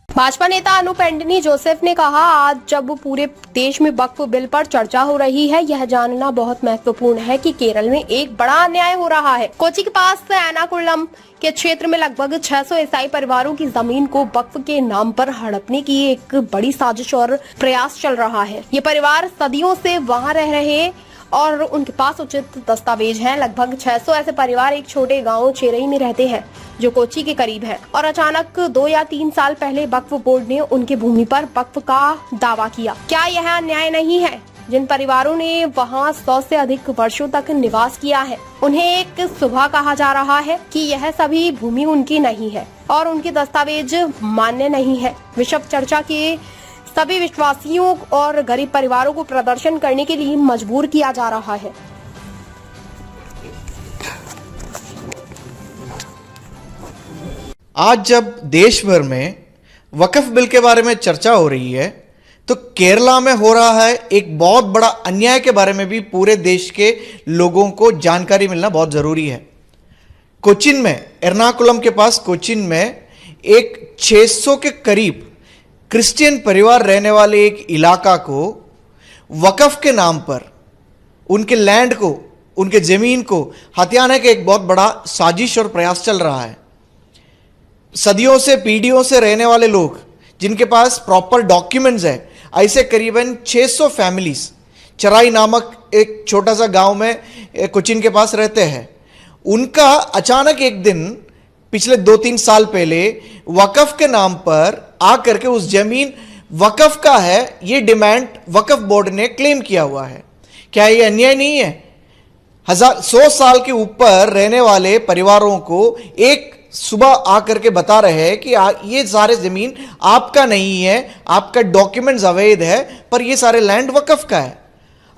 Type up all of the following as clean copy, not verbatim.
भाजपा नेता Anoop Antony Joseph ने कहा, आज जब पूरे देश में वक्फ बिल पर चर्चा हो रही है, यह जानना बहुत महत्वपूर्ण है कि केरल में एक बड़ा अन्याय हो रहा है। कोच्चि के पास एर्नाकुलम के क्षेत्र में लगभग 600 ईसाई परिवारों की जमीन को वक्फ के नाम पर हड़पने की एक बड़ी साजिश और प्रयास चल रहा है। ये परिवार सदियों से वहाँ रह रहे और उनके पास उचित दस्तावेज हैं। लगभग 600 ऐसे परिवार एक छोटे गांव चेरई में रहते हैं जो कोच्चि के करीब है, और अचानक 2 या 3 साल पहले वक्फ बोर्ड ने उनके भूमि पर वक्फ का दावा किया। क्या यह अन्याय नहीं है? जिन परिवारों ने वहां 100 से अधिक वर्षों तक निवास किया है, उन्हें एक सुबह कहा जा रहा है कि यह सभी भूमि उनकी नहीं है और उनके दस्तावेज मान्य नहीं है। विश्व चर्चा के सभी विश्वासियों और गरीब परिवारों को प्रदर्शन करने के लिए मजबूर किया जा रहा है। आज जब देश भर में वक्फ बिल के बारे में चर्चा हो रही है, तो केरला में हो रहा है एक बहुत बड़ा अन्याय के बारे में भी पूरे देश के लोगों को जानकारी मिलना बहुत जरूरी है। कोच्चिन में, एर्नाकुलम के पास कोच्चिन में एक 600 के करीब क्रिश्चियन परिवार रहने वाले एक इलाका को वक्फ के नाम पर उनके लैंड को, उनके जमीन को हथियाने का एक बहुत बड़ा साजिश और प्रयास चल रहा है। सदियों से, पीढ़ियों से रहने वाले लोग जिनके पास प्रॉपर डॉक्यूमेंट्स है, ऐसे करीबन 600 फैमिलीज चराई नामक एक छोटा सा गांव में कोच्चिन के पास रहते हैं। उनका अचानक एक दिन पिछले 2-3 साल पहले वक्फ के नाम पर आकर के उस जमीन वक्फ का है, ये डिमांड वक्फ बोर्ड ने क्लेम किया हुआ है। क्या ये अन्याय नहीं है? 100 साल के ऊपर रहने वाले परिवारों को एक सुबह आकर के बता रहे हैं कि ये सारे जमीन आपका नहीं है, आपका डॉक्यूमेंट्स अवैध है, पर ये सारे लैंड वक्फ का है।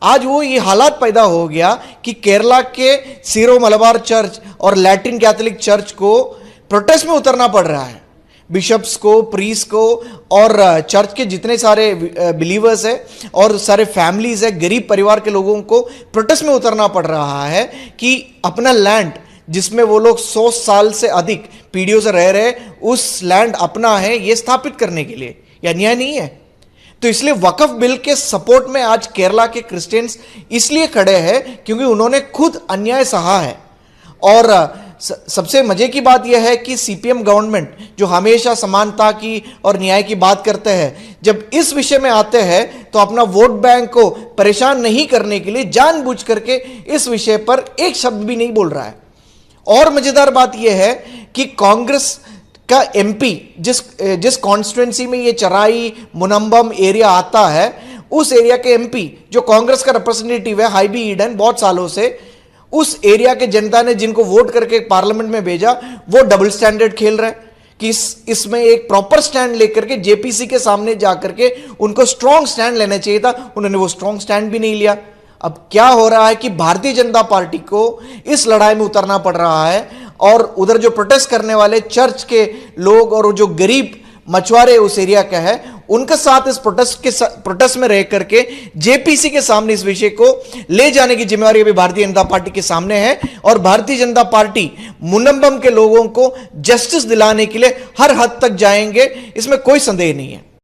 आज वो ये हालात पैदा हो गया कि केरला के सीरो मलबार चर्च और लैटिन कैथोलिक चर्च को प्रोटेस्ट में उतरना पड़ रहा है। बिशप्स को, प्रीस्ट को और चर्च के जितने सारे बिलीवर्स है और सारे फैमिलीज है, गरीब परिवार के लोगों को प्रोटेस्ट में उतरना पड़ रहा है कि अपना लैंड, जिसमें वो लोग 100 साल से अधिक पीढ़ियों से रह रहे, उस लैंड अपना है, ये स्थापित करने के लिए। यह अन्याय नहीं है? तो इसलिए वक्फ बिल के सपोर्ट में आज केरला के क्रिश्चियंस इसलिए खड़े हैं क्योंकि उन्होंने खुद अन्याय सहा है। और सबसे मजे की बात यह है कि सीपीएम गवर्नमेंट जो हमेशा समानता की और न्याय की बात करते हैं, जब इस विषय में आते हैं तो अपना वोट बैंक को परेशान नहीं करने के लिए जानबूझ करके इस विषय पर एक शब्द भी नहीं बोल रहा है। और मजेदार बात यह है कि कांग्रेस का एमपी जिस कॉन्स्टिट्यूंसी में ये चराई मुनम्बम एरिया आता है, उस एरिया के एमपी जो कांग्रेस का रिप्रेजेंटेटिव है, हाईबी ईडन, बहुत सालों से उस एरिया के जनता ने जिनको वोट करके पार्लियामेंट में भेजा, वो डबल स्टैंडर्ड खेल रहे हैं कि इसमें एक प्रॉपर स्टैंड लेकर के जेपीसी के सामने जाकर के उनको स्ट्रांग स्टैंड लेना चाहिए था, उन्होंने वो स्ट्रांग स्टैंड भी नहीं लिया। अब क्या हो रहा है कि भारतीय जनता पार्टी को इस लड़ाई में उतरना पड़ रहा है और उधर जो प्रोटेस्ट करने वाले चर्च के लोग और जो गरीब मछुआरे उस एरिया का है, उनके साथ इस प्रोटेस्ट में रह करके जेपीसी के सामने इस विषय को ले जाने की जिम्मेवारी अभी भारतीय जनता पार्टी के सामने है। और भारतीय जनता पार्टी मुनम्बम के लोगों को जस्टिस दिलाने के लिए हर हद तक जाएंगे, इसमें कोई संदेह नहीं है।